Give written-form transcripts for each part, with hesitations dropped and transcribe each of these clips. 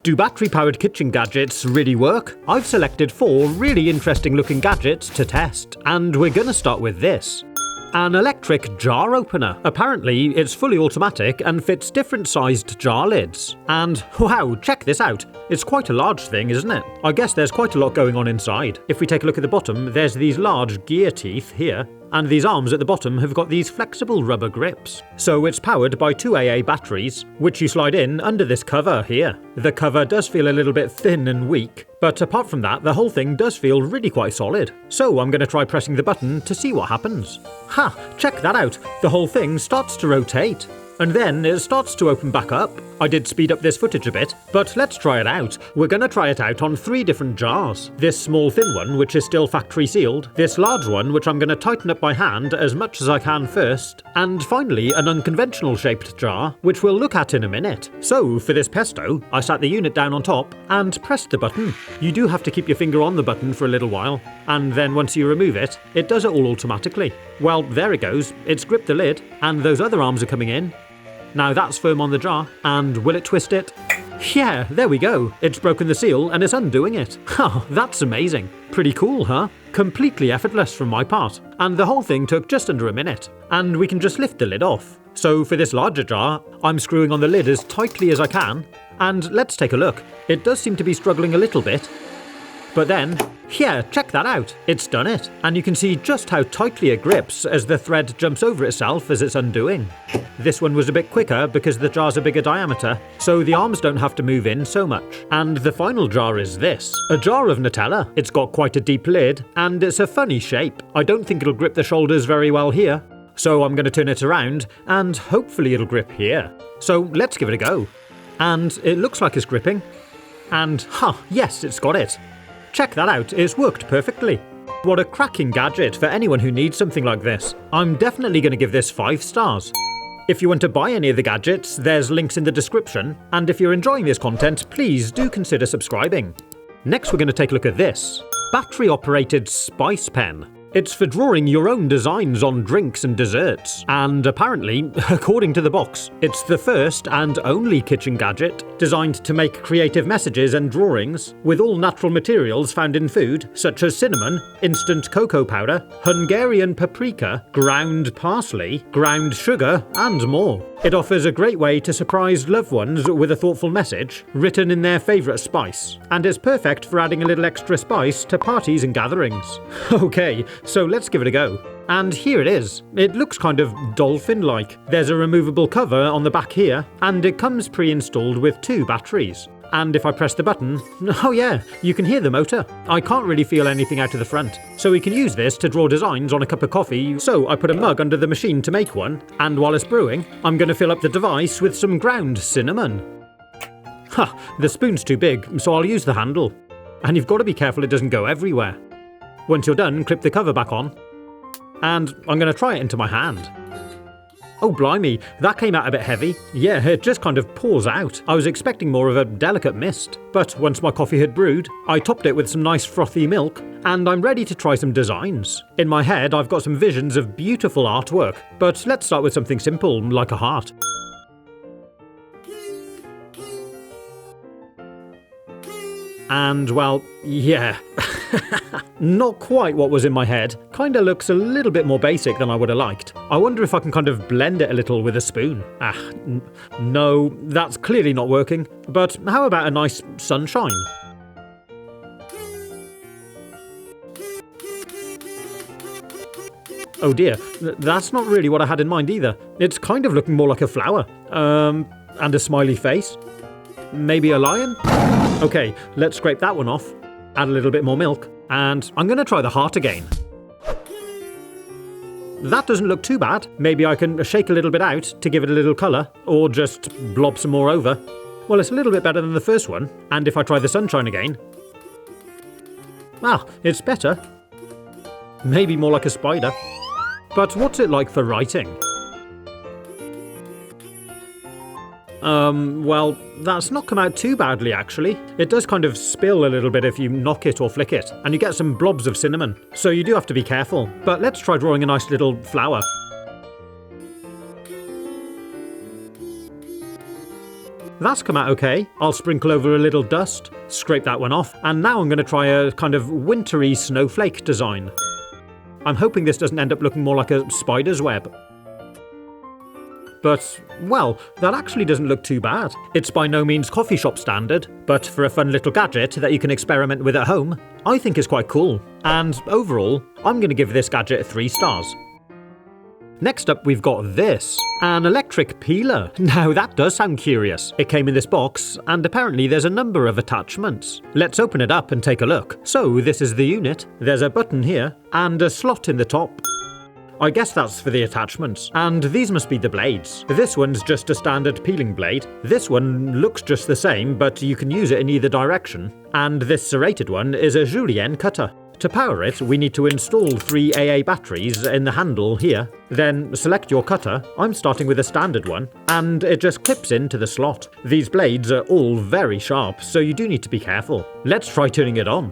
Do battery-powered kitchen gadgets really work? I've selected 4 really interesting looking gadgets to test, and we're gonna start with this. An electric jar opener. Apparently, it's fully automatic and fits different sized jar lids. And wow, check this out. It's quite a large thing, isn't it? I guess there's quite a lot going on inside. If we take a look at the bottom, there's these large gear teeth here, and these arms at the bottom have got these flexible rubber grips. So it's powered by 2 AA batteries, which you slide in under this cover here. The cover does feel a little bit thin and weak, but apart from that, the whole thing does feel really quite solid. So I'm going to try pressing the button to see what happens. Ha! Check that out! The whole thing starts to rotate. And then it starts to open back up. I did speed up this footage a bit, but let's try it out. We're going to try it out on 3 different jars. This small thin one, which is still factory sealed, this large one, which I'm going to tighten up by hand as much as I can first, and finally an unconventional shaped jar, which we'll look at in a minute. So for this pesto, I sat the unit down on top and pressed the button. You do have to keep your finger on the button for a little while, and then once you remove it, it does it all automatically. Well, there it goes. It's gripped the lid, and those other arms are coming in. Now that's firm on the jar, and will it twist it? Yeah, there we go. It's broken the seal and it's undoing it. Oh, that's amazing. Pretty cool, huh? Completely effortless from my part. And the whole thing took just under a minute. And we can just lift the lid off. So for this larger jar, I'm screwing on the lid as tightly as I can. And let's take a look. It does seem to be struggling a little bit. But then, yeah, check that out. It's done it. And you can see just how tightly it grips as the thread jumps over itself as it's undoing. This one was a bit quicker because the jar's a bigger diameter, so the arms don't have to move in so much. And the final jar is this. A jar of Nutella. It's got quite a deep lid, and it's a funny shape. I don't think it'll grip the shoulders very well here. So I'm going to turn it around, and hopefully it'll grip here. So let's give it a go. And it looks like it's gripping. And, yes, it's got it. Check that out, it's worked perfectly. What a cracking gadget for anyone who needs something like this. I'm definitely going to give this 5 stars. If you want to buy any of the gadgets, there's links in the description, and if you're enjoying this content, please do consider subscribing. Next we're going to take a look at this. Battery-operated spice pen. It's for drawing your own designs on drinks and desserts, and apparently, according to the box, it's the first and only kitchen gadget designed to make creative messages and drawings with all natural materials found in food, such as cinnamon, instant cocoa powder, Hungarian paprika, ground parsley, ground sugar, and more. It offers a great way to surprise loved ones with a thoughtful message written in their favourite spice, and is perfect for adding a little extra spice to parties and gatherings. Okay, so let's give it a go. And here it is. It looks kind of dolphin-like. There's a removable cover on the back here, and it comes pre-installed with 2 batteries. And if I press the button, oh yeah, you can hear the motor. I can't really feel anything out of the front. So we can use this to draw designs on a cup of coffee, so I put a mug under the machine to make one, and while it's brewing, I'm going to fill up the device with some ground cinnamon. The spoon's too big, so I'll use the handle. And you've got to be careful it doesn't go everywhere. Once you're done, clip the cover back on. And I'm going to try it into my hand. Oh blimey, that came out a bit heavy. Yeah, it just kind of pours out. I was expecting more of a delicate mist. But once my coffee had brewed, I topped it with some nice frothy milk, and I'm ready to try some designs. In my head, I've got some visions of beautiful artwork, but let's start with something simple, like a heart. And well, yeah. Not quite what was in my head. Kinda looks a little bit more basic than I would have liked. I wonder if I can kind of blend it a little with a spoon. No, that's clearly not working. But how about a nice sunshine? Oh dear, that's not really what I had in mind either. It's kind of looking more like a flower. And a smiley face. Maybe a lion? Okay, let's scrape that one off. Add a little bit more milk. And I'm going to try the heart again. That doesn't look too bad. Maybe I can shake a little bit out to give it a little colour, or just blob some more over. Well, it's a little bit better than the first one. And if I try the sunshine again... it's better. Maybe more like a spider. But what's it like for writing? Well, that's not come out too badly actually. It does kind of spill a little bit if you knock it or flick it, and you get some blobs of cinnamon, so you do have to be careful. But let's try drawing a nice little flower. That's come out okay. I'll sprinkle over a little dust, scrape that one off, and now I'm going to try a kind of wintry snowflake design. I'm hoping this doesn't end up looking more like a spider's web. But, well, that actually doesn't look too bad. It's by no means coffee shop standard, but for a fun little gadget that you can experiment with at home, I think is quite cool. And overall, I'm going to give this gadget 3 stars. Next up, we've got this, an electric peeler. Now that does sound curious. It came in this box, and apparently there's a number of attachments. Let's open it up and take a look. So this is the unit. There's a button here, and a slot in the top. I guess that's for the attachments, and these must be the blades. This one's just a standard peeling blade. This one looks just the same, but you can use it in either direction. And this serrated one is a julienne cutter. To power it, we need to install 3 AA batteries in the handle here. Then select your cutter. I'm starting with a standard one, and it just clips into the slot. These blades are all very sharp, so you do need to be careful. Let's try turning it on.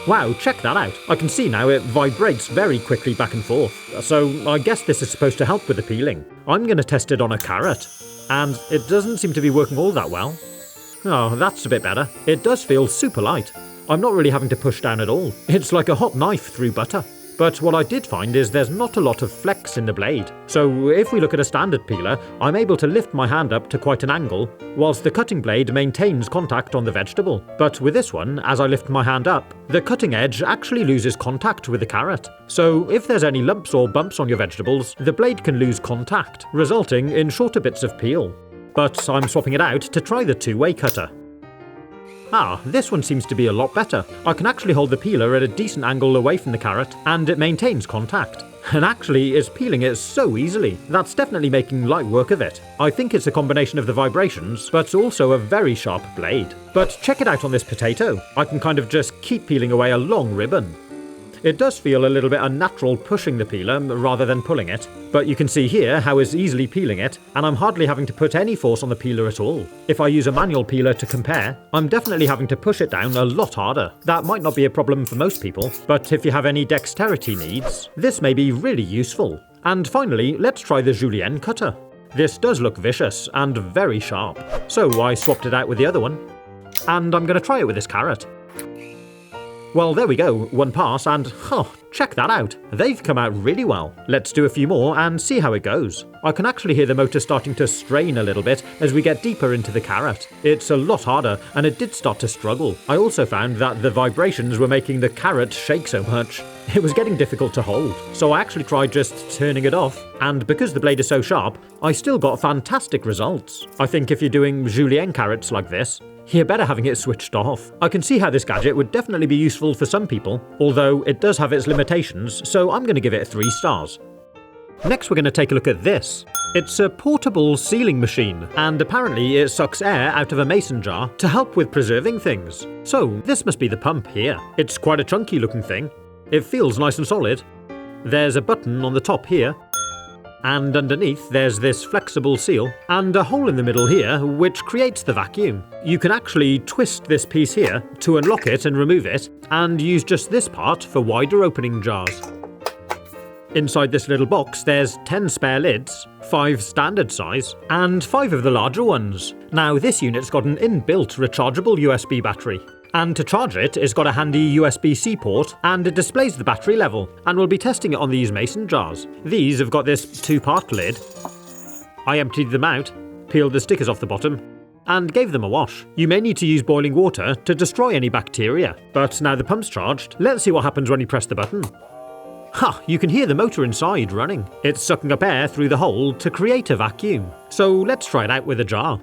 Wow, check that out. I can see now it vibrates very quickly back and forth. So I guess this is supposed to help with the peeling. I'm going to test it on a carrot, and it doesn't seem to be working all that well. Oh, that's a bit better. It does feel super light. I'm not really having to push down at all. It's like a hot knife through butter. But what I did find is there's not a lot of flex in the blade. So if we look at a standard peeler, I'm able to lift my hand up to quite an angle, whilst the cutting blade maintains contact on the vegetable. But with this one, as I lift my hand up, the cutting edge actually loses contact with the carrot. So if there's any lumps or bumps on your vegetables, the blade can lose contact, resulting in shorter bits of peel. But I'm swapping it out to try the 2-way cutter. This one seems to be a lot better. I can actually hold the peeler at a decent angle away from the carrot, and it maintains contact. And actually is peeling it so easily. That's definitely making light work of it. I think it's a combination of the vibrations, but also a very sharp blade. But check it out on this potato. I can kind of just keep peeling away a long ribbon. It does feel a little bit unnatural pushing the peeler rather than pulling it, but you can see here how it's easily peeling it, and I'm hardly having to put any force on the peeler at all. If I use a manual peeler to compare, I'm definitely having to push it down a lot harder. That might not be a problem for most people, but if you have any dexterity needs, this may be really useful. And finally, let's try the julienne cutter. This does look vicious and very sharp, so I swapped it out with the other one. And I'm going to try it with this carrot. Well, there we go, 1 pass, and check that out. They've come out really well. Let's do a few more and see how it goes. I can actually hear the motor starting to strain a little bit as we get deeper into the carrot. It's a lot harder, and it did start to struggle. I also found that the vibrations were making the carrot shake so much. It was getting difficult to hold, so I actually tried just turning it off, and because the blade is so sharp, I still got fantastic results. I think if you're doing julienne carrots like this, you're better having it switched off. I can see how this gadget would definitely be useful for some people, although it does have its limitations, so I'm going to give it 3 stars. Next we're going to take a look at this. It's a portable sealing machine, and apparently it sucks air out of a mason jar to help with preserving things. So this must be the pump here. It's quite a chunky looking thing. It feels nice and solid. There's a button on the top here, and underneath there's this flexible seal, and a hole in the middle here which creates the vacuum. You can actually twist this piece here to unlock it and remove it, and use just this part for wider opening jars. Inside this little box there's 10 spare lids, 5 standard size, and 5 of the larger ones. Now this unit's got an inbuilt rechargeable USB battery. And to charge it, it's got a handy USB-C port, and it displays the battery level, and we'll be testing it on these mason jars. These have got this 2-part lid. I emptied them out, peeled the stickers off the bottom, and gave them a wash. You may need to use boiling water to destroy any bacteria. But now the pump's charged, let's see what happens when you press the button. You can hear the motor inside running. It's sucking up air through the hole to create a vacuum. So let's try it out with a jar.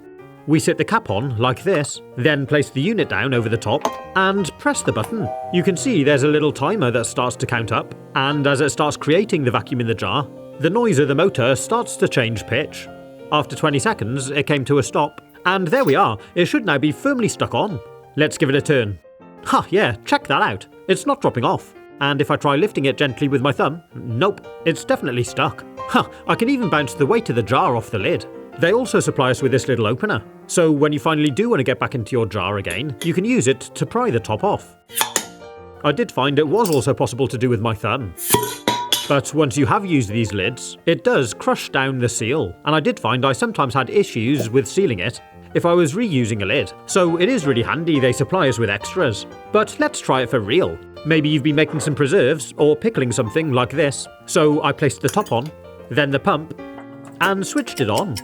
We sit the cap on, like this, then place the unit down over the top, and press the button. You can see there's a little timer that starts to count up, and as it starts creating the vacuum in the jar, the noise of the motor starts to change pitch. After 20 seconds, it came to a stop, and there we are, it should now be firmly stuck on. Let's give it a turn. Yeah, check that out. It's not dropping off. And if I try lifting it gently with my thumb, nope, it's definitely stuck. I can even bounce the weight of the jar off the lid. They also supply us with this little opener, so when you finally do want to get back into your jar again, you can use it to pry the top off. I did find it was also possible to do with my thumb. But once you have used these lids, it does crush down the seal, and I did find I sometimes had issues with sealing it. if I was reusing a lid, so it is really handy they supply us with extras. But let's try it for real. Maybe you've been making some preserves or pickling something like this. So I placed the top on, then the pump, and switched it on.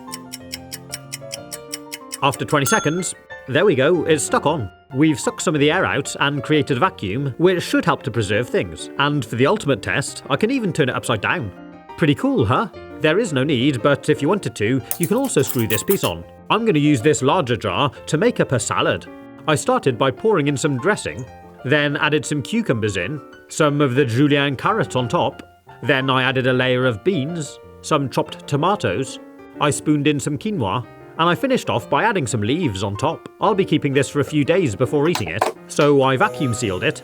After 20 seconds, there we go, it's stuck on. We've sucked some of the air out and created a vacuum, which should help to preserve things. And for the ultimate test, I can even turn it upside down. Pretty cool, huh? There is no need, but if you wanted to, you can also screw this piece on. I'm going to use this larger jar to make up a salad. I started by pouring in some dressing, then added some cucumbers in, some of the julienne carrot on top, then I added a layer of beans, some chopped tomatoes, I spooned in some quinoa, and I finished off by adding some leaves on top. I'll be keeping this for a few days before eating it, so I vacuum sealed it.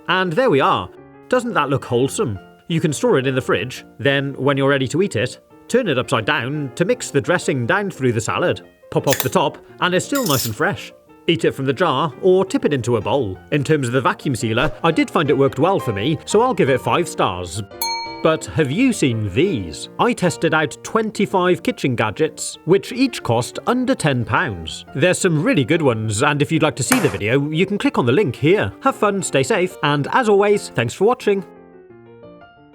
And there we are. Doesn't that look wholesome? You can store it in the fridge, then when you're ready to eat it, turn it upside down to mix the dressing down through the salad. Pop off the top, and it's still nice and fresh. Eat it from the jar, or tip it into a bowl. In terms of the vacuum sealer, I did find it worked well for me, so I'll give it 5 stars. But have you seen these? I tested out 25 kitchen gadgets, which each cost under £10. There's some really good ones, and if you'd like to see the video, you can click on the link here. Have fun, stay safe, and as always, thanks for watching.